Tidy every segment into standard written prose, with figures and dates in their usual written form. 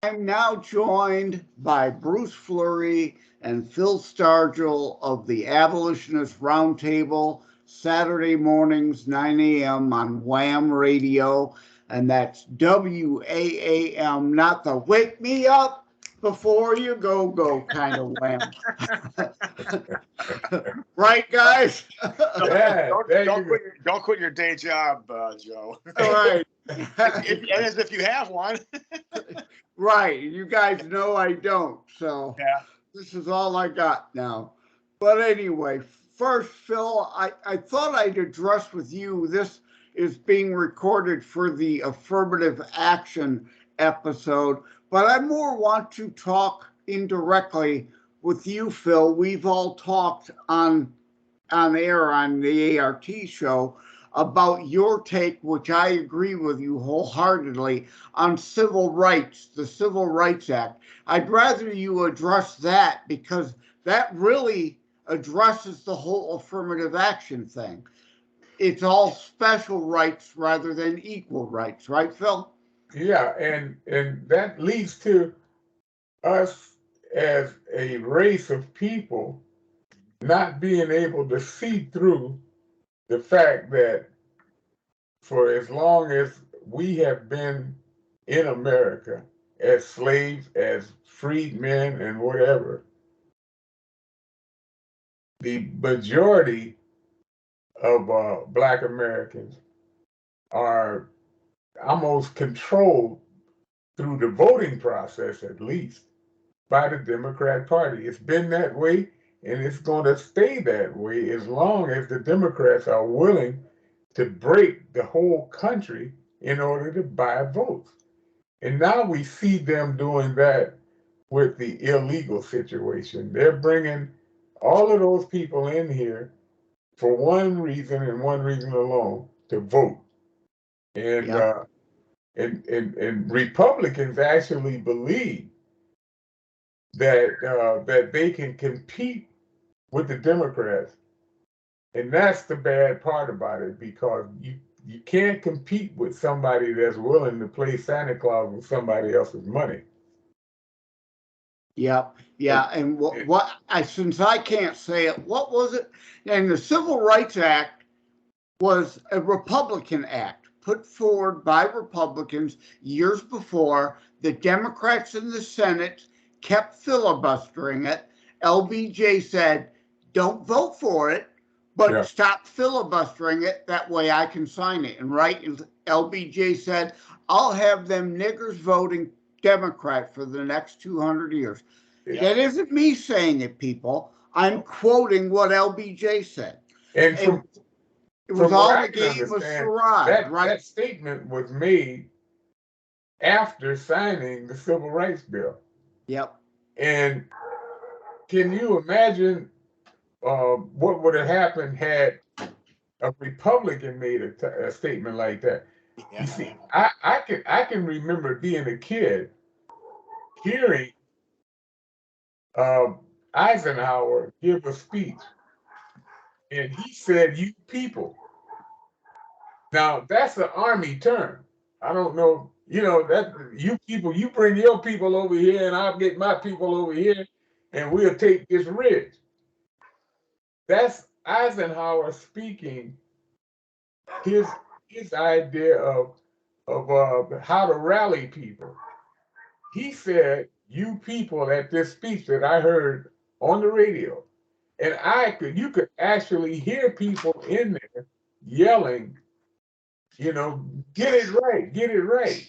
I'm now joined by Bruce Fleury and Phil Stargell of the Abolitionist Roundtable, Saturday mornings, 9 a.m. on WHAM Radio, and that's WAAM, not the wake me up before you go kind of WHAM. Right, guys? Yeah, don't quit your day job, Joe. All right. As if you have one. Right. You guys know I don't. So yeah. This is all I got now. But anyway, first, Phil, I thought I'd address with you, this is being recorded for the Affirmative Action episode, but I more want to talk indirectly with you, Phil. We've all talked on air on the ART show about your take, which I agree with you wholeheartedly, on civil rights, the Civil Rights Act. I'd rather you address that because that really addresses the whole affirmative action thing. It's all special rights rather than equal rights, right, Phil? Yeah, and that leads to us as a race of people not being able to see through the fact that for as long as we have been in America as slaves, as freedmen and whatever, the majority of Black Americans are almost controlled through the voting process, at least, by the Democrat Party. It's been that way, and it's going to stay that way as long as the Democrats are willing to break the whole country in order to buy votes. And now we see them doing that with the illegal situation. They're bringing all of those people in here for one reason and one reason alone, to vote. And Yeah. and Republicans actually believe that they can compete with the Democrats, and that's the bad part about it, because you can't compete with somebody that's willing to play Santa Claus with somebody else's money. Yep. Yeah. And since I can't say it, what was it? And the Civil Rights Act was a Republican act put forward by Republicans years before. The Democrats in the Senate kept filibustering it. LBJ said, don't vote for it, but stop filibustering it. That way I can sign it. And LBJ said, I'll have them niggers voting Democrat for the next 200 years. Yeah. That isn't me saying it, people. I'm quoting what LBJ said. And it was all the game of charade, right? That statement was made after signing the Civil Rights Bill. Yep. And can you imagine what would have happened had a Republican made a statement like that? Yeah. You see, I can remember being a kid hearing Eisenhower give a speech, and he said, "You people." Now that's an Army term. I don't know, that you people, you bring your people over here, and I'll get my people over here, and we'll take this ridge. That's Eisenhower speaking his idea of how to rally people. He said, "You people," at this speech that I heard on the radio, and you could actually hear people in there yelling, "Get it right, get it right,"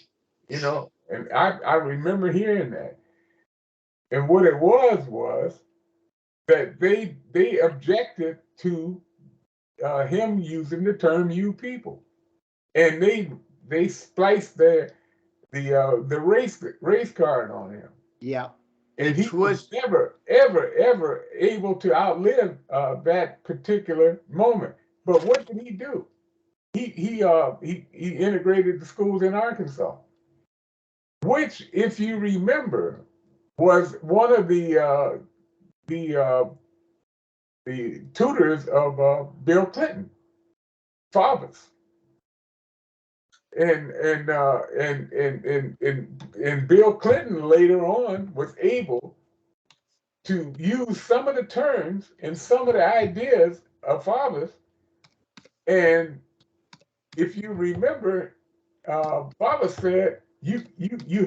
and I remember hearing that. And what it was that they objected to him using the term "you people," and they spliced the race card on him. Yeah. And he was never, ever able to outlive that particular moment. But what did he do? He integrated the schools in Arkansas, which, if you remember, was one of the tutors of Bill Clinton, fathers. and Bill Clinton later on was able to use some of the terms and some of the ideas of fathers. And if you remember, Father said you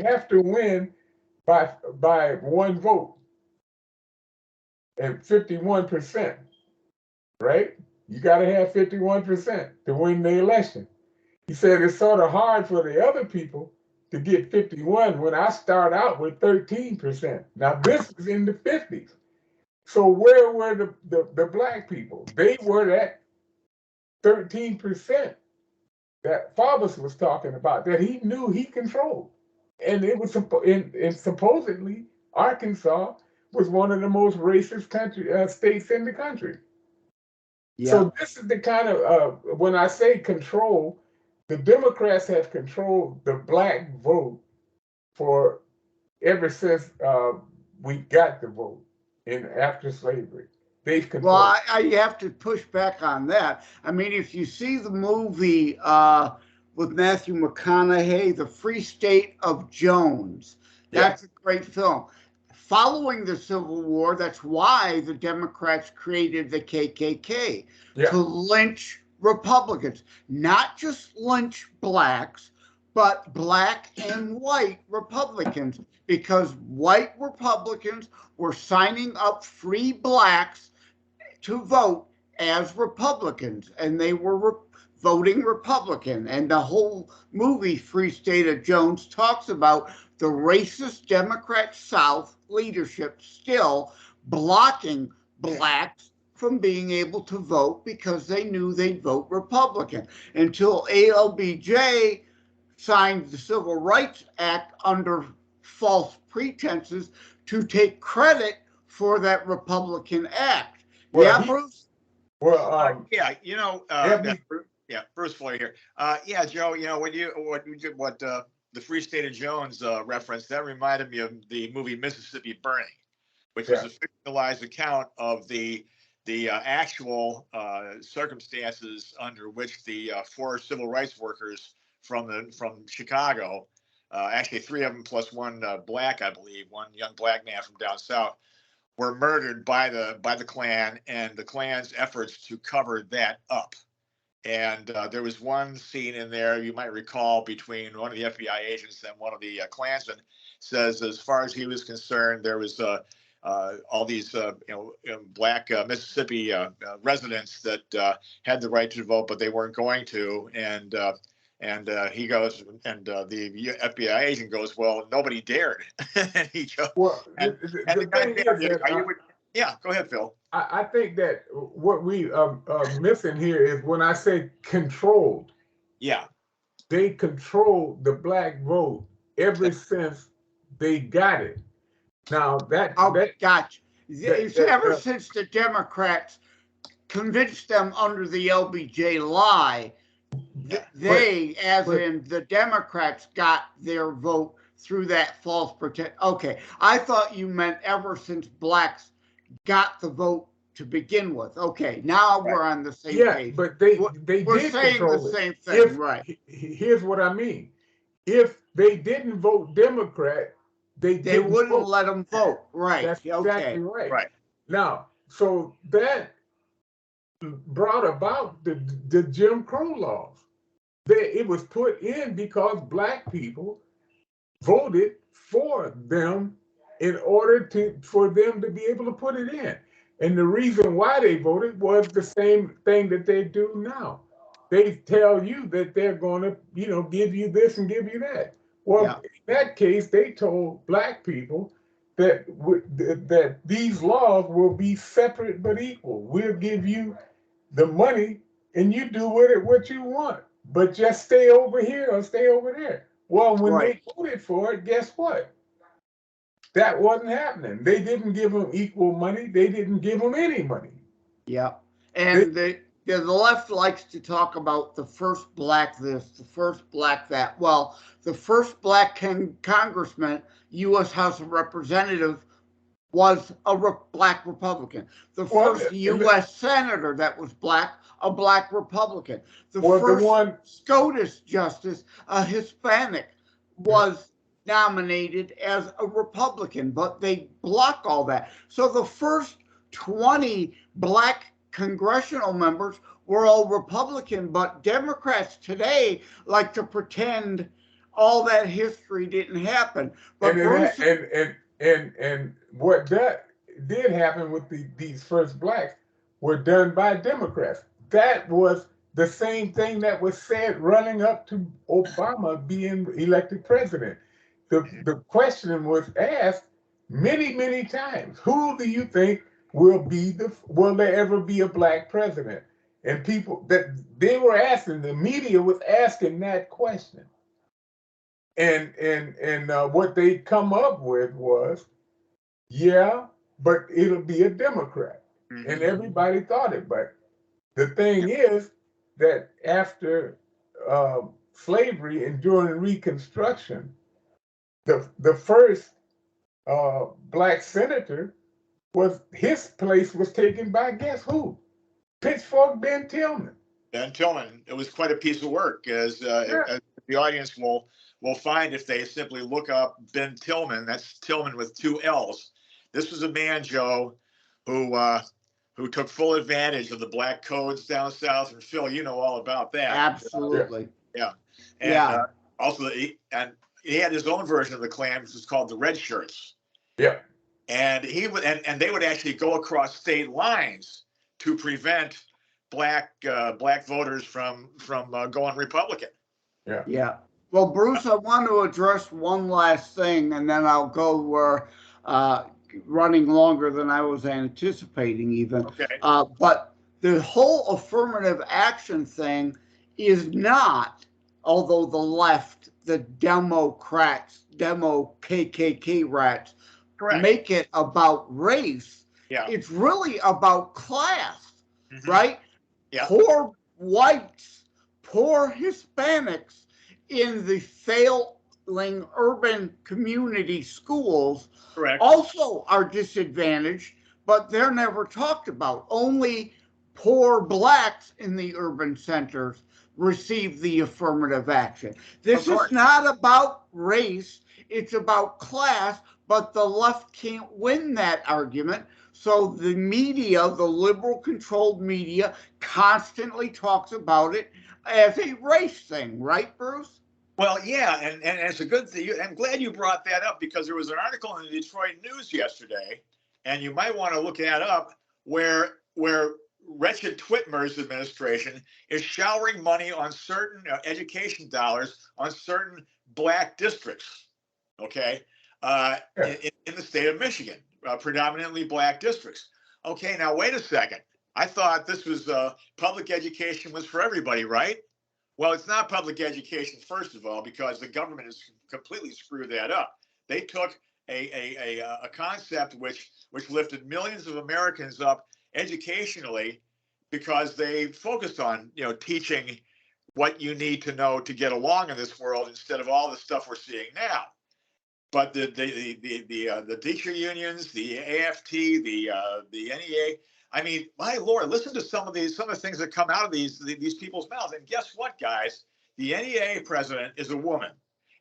have to win by one vote and 51%, right? You got to have 51% to win the election. He said it's sort of hard for the other people to get 51 when I start out with 13%. Now this is in the 50s. So where were the black people? They were that 13% that Fathers was talking about, that he knew he controlled. And it was and supposedly Arkansas was one of the most racist states in the country. Yeah. So this is the kind of, when I say control, the Democrats have controlled the black vote for ever since we got the vote after slavery. They've controlled. Well, I have to push back on that. I mean, if you see the movie with Matthew McConaughey, The Free State of Jones, that's a great film. Following the Civil War, that's why the Democrats created the KKK, to lynch Republicans, not just lynch blacks, but black and white Republicans, because white Republicans were signing up free blacks to vote as Republicans, and they were voting Republican. And the whole movie, Free State of Jones, talks about the racist Democrat South leadership still blocking blacks from being able to vote because they knew they'd vote Republican, until ALBJ signed the Civil Rights Act under false pretenses to take credit for that Republican act. Well, Bruce? Well, you know, Bruce Floyd here. Joe, you know, what the Free State of Jones reference, that reminded me of the movie Mississippi Burning, which was a fictionalized account of the actual circumstances under which the 4 civil rights workers from Chicago, actually 3 of them plus one black, I believe, one young black man from down south, were murdered by the Klan, and the Klan's efforts to cover that up. And there was one scene in there, you might recall, between one of the FBI agents and one of the Klansmen, says as far as he was concerned, there was all these black Mississippi residents that had the right to vote, but they weren't going to. And he goes, and the FBI agent goes, well, nobody dared. And he goes, well, go ahead, Phil. I think that what we are missing here is when I say controlled. Yeah. They controlled the black vote ever since they got it. Now gotcha. Ever since the Democrats convinced them under the LBJ lie, the Democrats got their vote through that false pretense. Okay, I thought you meant ever since blacks got the vote to begin with. Okay, now we're on the same page. But we're did saying the same thing, right? Here's what I mean. If they didn't vote Democrat, they wouldn't let them vote. Right. That's exactly right. Right. Now, so that brought about the Jim Crow laws. It was put in because black people voted for them in order for them to be able to put it in. And the reason why they voted was the same thing that they do now. They tell you that they're going to, give you this and give you that. Well, in that case, they told black people that these laws will be separate but equal. We'll give you the money and you do with it what you want, but just stay over here or stay over there. Well, when they voted for it, guess what? That wasn't happening. They didn't give them equal money. They didn't give them any money. Yeah. And the left likes to talk about the first black this, the first black that. Well, the first black congressman, U.S. House of Representatives, was a black Republican. The first U.S. senator that was black, a black Republican. The first SCOTUS justice, a Hispanic, was nominated as a Republican, but they block all that. So the first 20 black congressional members were all Republican, but Democrats today like to pretend all that history didn't happen. But and what that did happen with these first blacks were done by Democrats. That was the same thing that was said running up to Obama being elected president. The question was asked many, many times. Who do you think will there ever be a black president? And people that they were asking, the media was asking that question. And what they come up with was, yeah, but it'll be a Democrat. Mm-hmm. And everybody thought it. But the thing is that after slavery and during Reconstruction, the first black senator his place was taken by guess who? Pitchfork Ben Tillman. Ben Tillman. It was quite a piece of work, as the audience will find if they simply look up Ben Tillman. That's Tillman with 2 L's. This was a man, Joe, who took full advantage of the black codes down south. And Phil, you know all about that. Absolutely. Yeah. And also, he had his own version of the Klan, which was called the Red Shirts. Yeah. And he would, and they would actually go across state lines to prevent black voters from going Republican. Yeah. Yeah. Well, Bruce, I want to address one last thing, and then I'll go. We're running longer than I was anticipating, even. Okay. But the whole affirmative action thing is not, although the left, the Democrats, KKK rats, correct, make it about race. Yeah. It's really about class, right? Yeah. Poor whites, poor Hispanics in the failing urban community schools, correct, also are disadvantaged, but they're never talked about. Only poor blacks in the urban centers receive the affirmative action. This is not about race, it's about class, but the left can't win that argument. So the media, the liberal-controlled media, constantly talks about it as a race thing, right, Bruce? Well, yeah, and it's a good thing. I'm glad you brought that up, because there was an article in the Detroit News yesterday, and you might want to look that up, where wretched Whitmer's administration is showering money on certain education dollars on certain black districts, okay, in the state of Michigan, predominantly black districts. Okay, now wait a second. I thought this was public education was for everybody, right? Well, it's not public education, first of all, because the government has completely screwed that up. They took a concept which lifted millions of Americans up educationally, because they focused on teaching what you need to know to get along in this world instead of all the stuff we're seeing now. But the teacher unions, the AFT, the NEA. I mean, my Lord, listen to some of the things that come out of these people's mouths. And guess what, guys? The NEA president is a woman,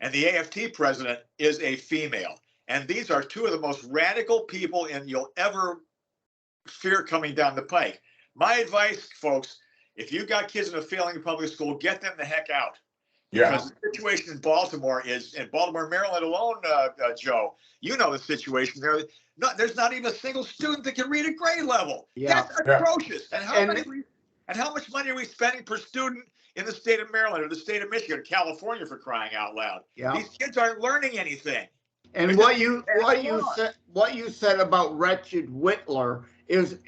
and the AFT president is a female. And these are two of the most radical people you'll ever fear coming down the pike. My advice, folks, if you've got kids in a failing public school, get them the heck out. Yeah. Because the situation in Baltimore Maryland alone, Joe, you know the situation there. There's not even a single student that can read a grade level. Yeah. That's atrocious. And how much money are we spending per student in the state of Maryland or the state of Michigan or California, for crying out loud? Yeah. These kids aren't learning anything. And what you said about wretched Whitler is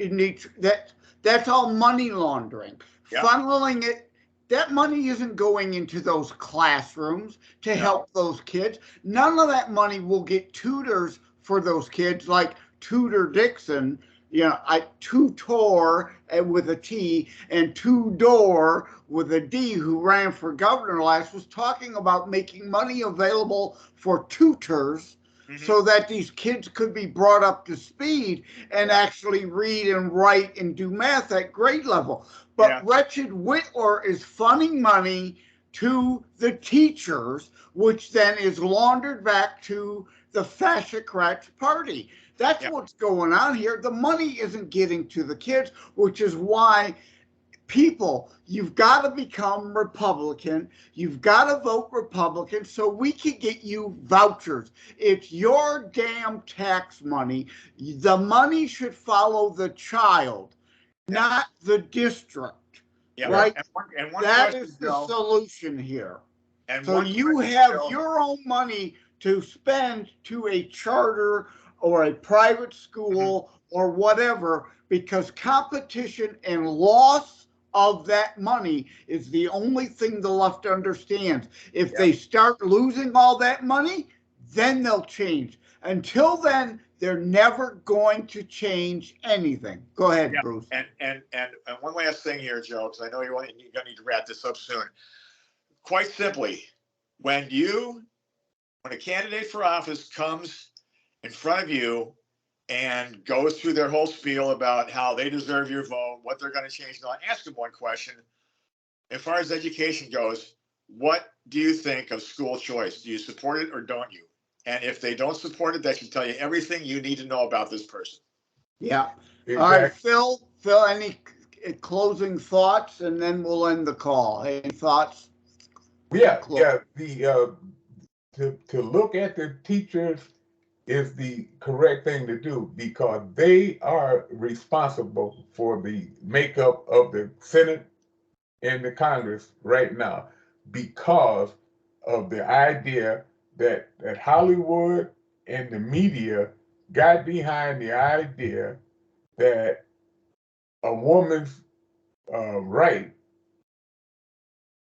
that's all money laundering. Yep. Funneling it. That money isn't going into those classrooms to help those kids. None of that money will get tutors for those kids, like Tudor Dixon, Tutor with a T and Tudor with a D, who ran for governor last, was talking about making money available for tutors so that these kids could be brought up to speed and actually read and write and do math at grade level. But wretched Whitler is funding money to the teachers, which then is laundered back to the FASCICRATS party. That's what's going on here. The money isn't getting to the kids, which is why people, you've got to become Republican. You've got to vote Republican so we can get you vouchers. It's your damn tax money. The money should follow the child, not the district. Right? And that is the solution here. And so you have your own money to spend to a charter or a private school or whatever, because competition and loss of that money is the only thing the left understands. If they start losing all that money, then they'll change. Until then, they're never going to change anything. Go ahead, Bruce. And one last thing here, Joe, because I know you're going to need to wrap this up soon. Quite simply, when a candidate for office comes in front of you and goes through their whole spiel about how they deserve your vote, what they're going to change, now ask them one question. As far as education goes, what do you think of school choice? Do you support it or don't you? And if they don't support it, that should tell you everything you need to know about this person. Yeah. Exactly. All right, Phil, any closing thoughts, and then we'll end the call. Any thoughts? To look at the teachers is the correct thing to do, because they are responsible for the makeup of the Senate and the Congress right now, because of the idea that Hollywood and the media got behind the idea that a woman's right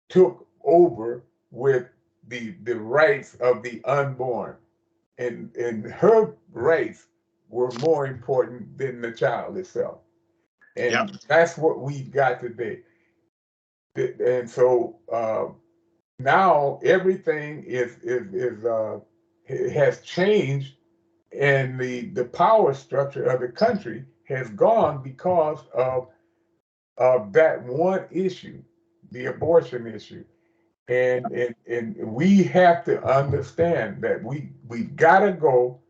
took over with the rights of the unborn, and her rights were more important than the child itself, and that's what we've got today. And so now everything has changed, and the power structure of the country has gone because of that one issue, the abortion issue. And we have to understand that we gotta go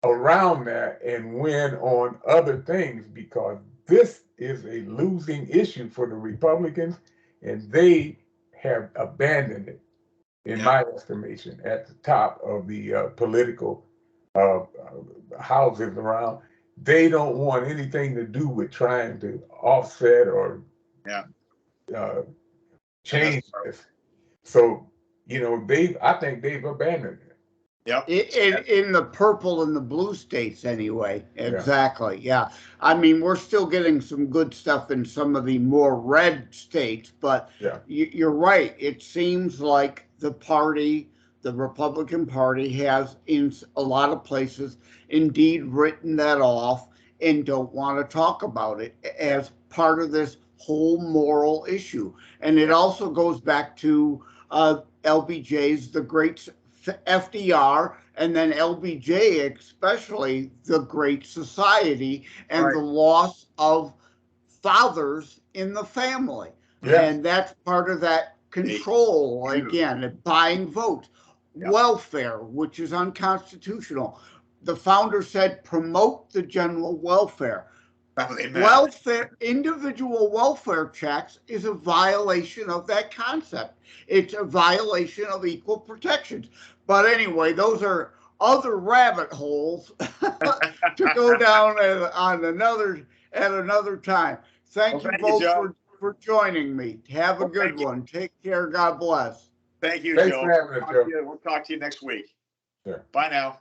around that and win on other things, because this is a losing issue for the Republicans, and they have abandoned it, in my estimation, at the top of the political houses around. They don't want anything to do with trying to offset or change this. So, I think they've abandoned it. Yep. In the purple and the blue states anyway. Exactly. Yeah. I mean, we're still getting some good stuff in some of the more red states, but you're right. It seems like the Republican Party has, in a lot of places, indeed written that off and don't want to talk about it as part of this whole moral issue. And it also goes back to LBJ's The Great FDR, and then LBJ, especially the Great Society and the loss of fathers in the family. And that's part of that control, again, buying votes. Welfare, which is unconstitutional. The founder said, promote the general welfare. Individual welfare checks is a violation of that concept. It's a violation of equal protections. But anyway, those are other rabbit holes to go down at another time. Thank you both for joining me. Have a good one. Take care. God bless. Thank you, Thanks Joe. for having us, Joe. We'll talk to you next week. Sure. Bye now.